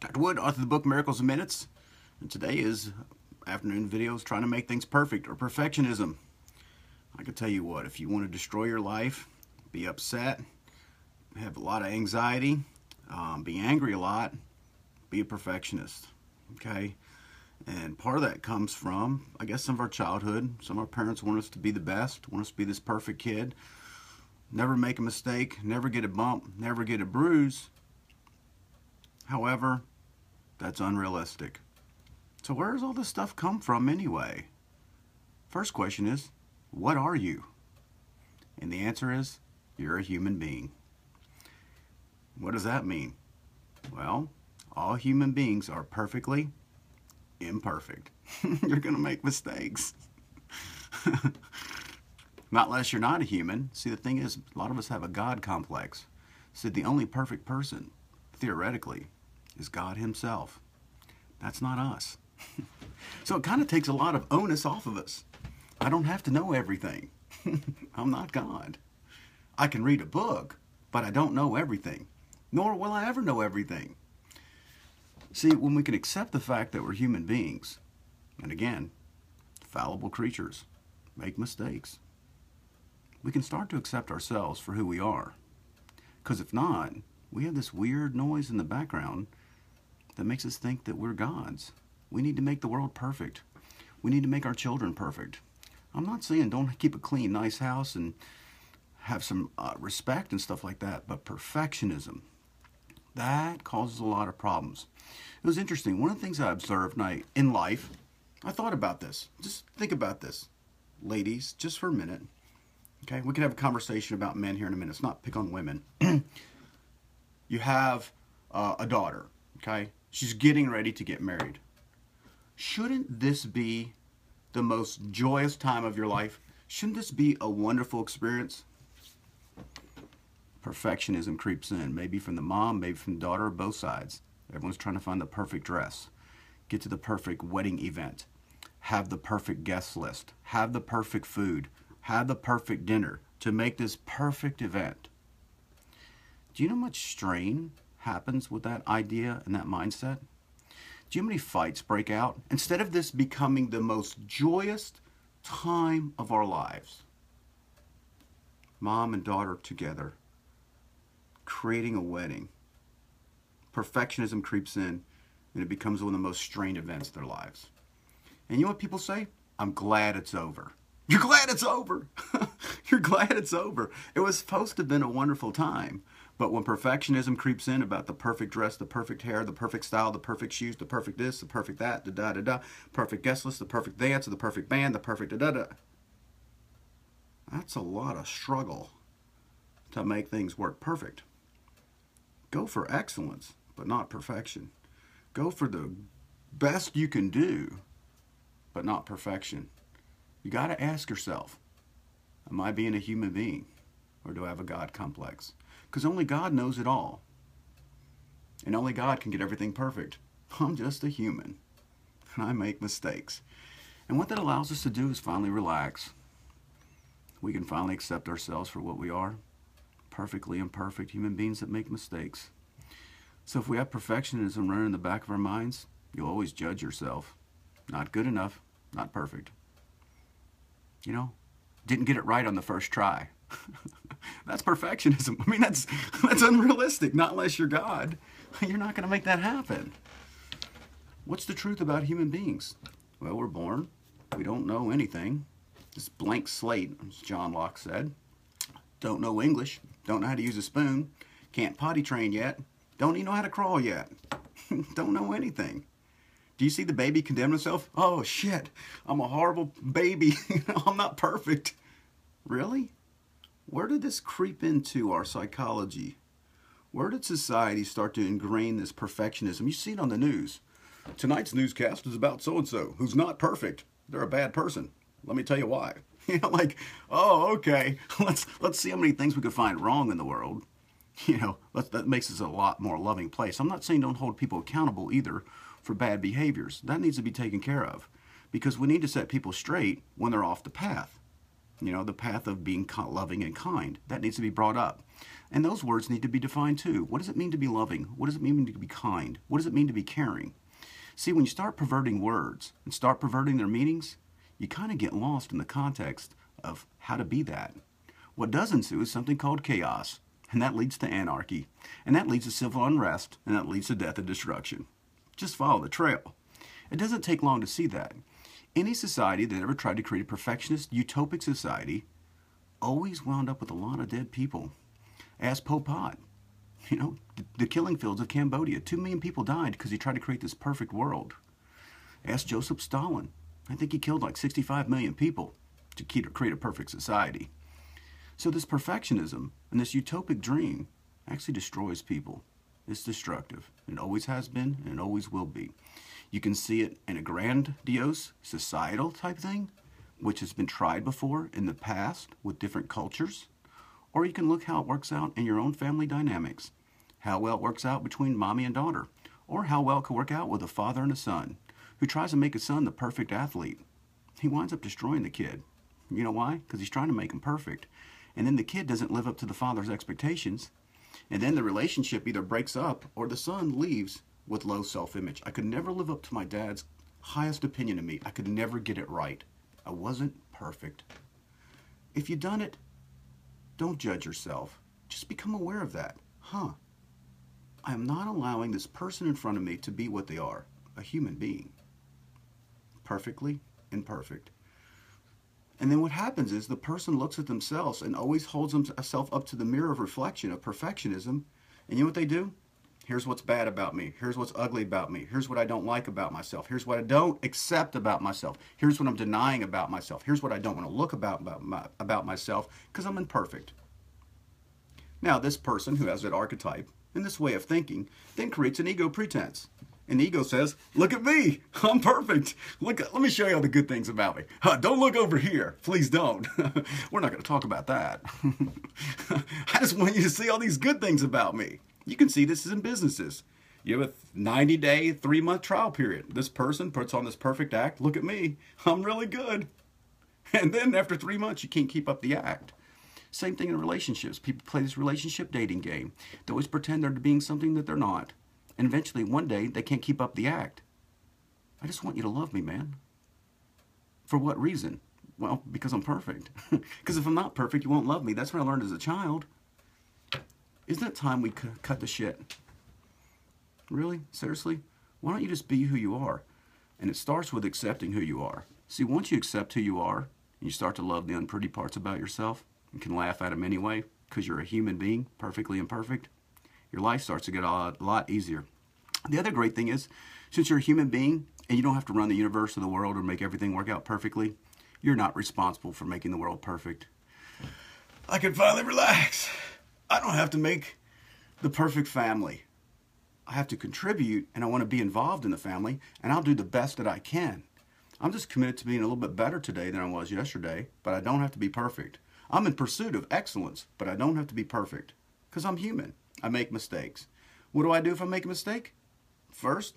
Dr. Wood, author of the book Miracles in Minutes, and today is afternoon videos trying to make things perfect, or perfectionism. I can tell you what, if you want to destroy your life, be upset, have a lot of anxiety, be angry a lot, be a perfectionist, okay? And part of that comes from, I guess, some of our childhood. Some of our parents want us to be the best, want us to be this perfect kid, never make a mistake, never get a bump, never get a bruise. However, that's unrealistic. So where does all this stuff come from anyway? First question is, what are you? And the answer is, you're a human being. What does that mean? Well, all human beings are perfectly imperfect. You're going to make mistakes. Not unless you're not a human. See, the thing is, a lot of us have a God complex. So the only perfect person, theoretically, is God himself. That's not us. So it kind of takes a lot of onus off of us. I don't have to know everything. I'm not God. I can read a book, but I don't know everything. Nor will I ever know everything. See, when we can accept the fact that we're human beings, and again, fallible creatures, make mistakes, we can start to accept ourselves for who we are. Because if not, we have this weird noise in the background that makes us think that we're gods. We need to make the world perfect. We need to make our children perfect. I'm not saying don't keep a clean, nice house and have some respect and stuff like that, but perfectionism, that causes a lot of problems. It was interesting. One of the things I observed in life, I thought about this. Just think about this, ladies, just for a minute. Okay, we can have a conversation about men here in a minute. It's not pick on women. You have a daughter, okay? She's getting ready to get married. Shouldn't this be the most joyous time of your life? Shouldn't this be a wonderful experience? Perfectionism creeps in, maybe from the mom, maybe from the daughter, or both sides. Everyone's trying to find the perfect dress, get to the perfect wedding event, have the perfect guest list, have the perfect food, have the perfect dinner to make this perfect event. Do you know how much strain happens with that idea and that mindset? Do you know how many fights break out? Instead of this becoming the most joyous time of our lives, mom and daughter together, creating a wedding, perfectionism creeps in and it becomes one of the most strained events of their lives. And you know what people say? I'm glad it's over. You're glad it's over. You're glad it's over. It was supposed to have been a wonderful time. But when perfectionism creeps in about the perfect dress, the perfect hair, the perfect style, the perfect shoes, the perfect this, the perfect that, the da-da-da, perfect guest list, the perfect dance, the perfect band, the perfect da-da-da. That's a lot of struggle to make things work perfect. Go for excellence, but not perfection. Go for the best you can do, but not perfection. You got to ask yourself, am I being a human being, or do I have a God complex? Because only God knows it all. And only God can get everything perfect. I'm just a human. And I make mistakes. And what that allows us to do is finally relax. We can finally accept ourselves for what we are. Perfectly imperfect human beings that make mistakes. So if we have perfectionism running in the back of our minds, you'll always judge yourself. Not good enough, not perfect. You know, didn't get it right on the first try. That's perfectionism. I mean, that's unrealistic. Not unless you're God. You're not going to make that happen. What's the truth about human beings? Well, we're born. We don't know anything. This blank slate, as John Locke said. Don't know English. Don't know how to use a spoon. Can't potty train yet. Don't even know how to crawl yet. Don't know anything. Do you see the baby condemn himself? Oh, shit. I'm a horrible baby. I'm not perfect. Really? Where did this creep into our psychology? Where did society start to ingrain this perfectionism? You see it on the news. Tonight's newscast is about so-and-so who's not perfect. They're a bad person. Let me tell you why. You know, like, oh, okay. Let's see how many things we could find wrong in the world. You know, that makes us a lot more loving place. I'm not saying don't hold people accountable either for bad behaviors. That needs to be taken care of because we need to set people straight when they're off the path. You know, the path of being loving and kind. That needs to be brought up. And those words need to be defined too. What does it mean to be loving? What does it mean to be kind? What does it mean to be caring? See, when you start perverting words and start perverting their meanings, you kind of get lost in the context of how to be that. What does ensue is something called chaos, and that leads to anarchy, and that leads to civil unrest, and that leads to death and destruction. Just follow the trail. It doesn't take long to see that. Any society that ever tried to create a perfectionist, utopic society always wound up with a lot of dead people. Ask Pol Pot. You know, the killing fields of Cambodia. 2 million people died because he tried to create this perfect world. Ask Joseph Stalin. I think he killed like 65 million people to create a perfect society. So this perfectionism and this utopic dream actually destroys people. It's destructive. It always has been and it always will be. You can see it in a grandiose societal type thing, which has been tried before in the past with different cultures. Or you can look how it works out in your own family dynamics. How well it works out between mommy and daughter. Or how well it could work out with a father and a son who tries to make his son the perfect athlete. He winds up destroying the kid. You know why? Because he's trying to make him perfect. And then the kid doesn't live up to the father's expectations. And then the relationship either breaks up or the son leaves with low self-image. I could never live up to my dad's highest opinion of me. I could never get it right. I wasn't perfect. If you've done it, don't judge yourself. Just become aware of that. I am not allowing this person in front of me to be what they are, a human being. Perfectly imperfect. And then what happens is the person looks at themselves and always holds themselves up to the mirror of reflection of perfectionism. And you know what they do? Here's what's bad about me. Here's what's ugly about me. Here's what I don't like about myself. Here's what I don't accept about myself. Here's what I'm denying about myself. Here's what I don't want to look about myself because I'm imperfect. Now, this person who has that archetype and this way of thinking then creates an ego pretense. And the ego says, look at me, I'm perfect. Let me show you all the good things about me. Don't look over here, please don't. We're not going to talk about that. I just want you to see all these good things about me. You can see this in businesses. You have a 90-day, 3-month trial period. This person puts on this perfect act. Look at me, I'm really good. And then after 3 months, you can't keep up the act. Same thing in relationships. People play this relationship dating game. They always pretend they're being something that they're not. And eventually, one day, they can't keep up the act. I just want you to love me, man. For what reason? Well, because I'm perfect. Because if I'm not perfect, you won't love me. That's what I learned as a child. Isn't it time we cut the shit? Really? Seriously? Why don't you just be who you are? And it starts with accepting who you are. See, once you accept who you are, and you start to love the unpretty parts about yourself, and can laugh at them anyway, because you're a human being, perfectly imperfect, your life starts to get a lot easier. The other great thing is, since you're a human being and you don't have to run the universe or the world or make everything work out perfectly, you're not responsible for making the world perfect. I can finally relax. I don't have to make the perfect family. I have to contribute and I want to be involved in the family and I'll do the best that I can. I'm just committed to being a little bit better today than I was yesterday, but I don't have to be perfect. I'm in pursuit of excellence, but I don't have to be perfect because I'm human. I make mistakes. What do I do if I make a mistake? First,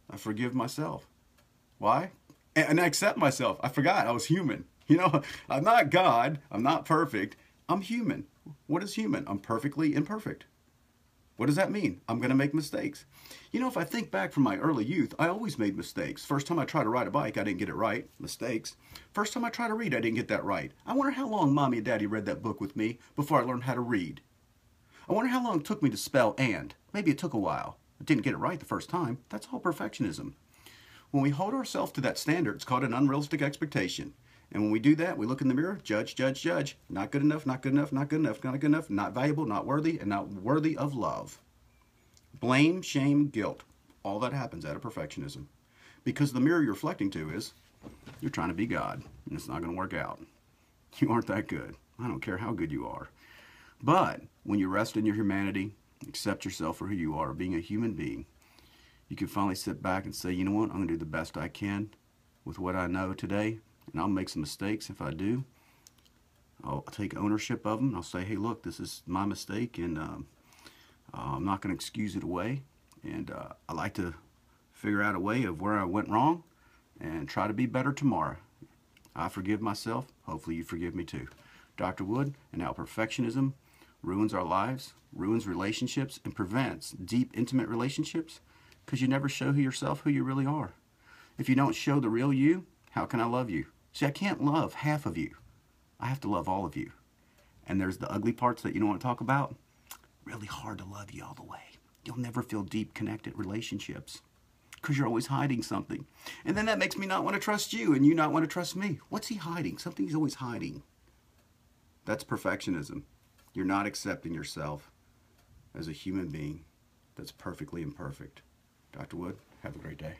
I forgive myself. Why? And I accept myself. I forgot I was human. You know, I'm not God. I'm not perfect. I'm human. What is human? I'm perfectly imperfect. What does that mean? I'm going to make mistakes. You know, if I think back from my early youth, I always made mistakes. First time I tried to ride a bike, I didn't get it right. Mistakes. First time I tried to read, I didn't get that right. I wonder how long Mommy and Daddy read that book with me before I learned how to read. I wonder how long it took me to spell and. Maybe it took a while. I didn't get it right the first time. That's all perfectionism. When we hold ourselves to that standard, it's called an unrealistic expectation. And when we do that, we look in the mirror, judge, judge, judge. Not good enough, not good enough, not good enough, not good enough, not valuable, not worthy, and not worthy of love. Blame, shame, guilt. All that happens out of perfectionism. Because the mirror you're reflecting to is, you're trying to be God, and it's not going to work out. You aren't that good. I don't care how good you are. But when you rest in your humanity, accept yourself for who you are, being a human being, you can finally sit back and say, you know what, I'm going to do the best I can with what I know today, and I'll make some mistakes if I do. I'll take ownership of them. I'll say, hey, look, this is my mistake, and I'm not going to excuse it away. And I like to figure out a way of where I went wrong and try to be better tomorrow. I forgive myself. Hopefully you forgive me too. Dr. Wood, and now perfectionism ruins our lives, ruins relationships, and prevents deep, intimate relationships because you never show who you really are. If you don't show the real you, how can I love you? See, I can't love half of you. I have to love all of you. And there's the ugly parts that you don't want to talk about. Really hard to love you all the way. You'll never feel deep, connected relationships because you're always hiding something. And then that makes me not want to trust you and you not want to trust me. What's he hiding? Something he's always hiding. That's perfectionism. You're not accepting yourself as a human being that's perfectly imperfect. Dr. Wood, have a great day.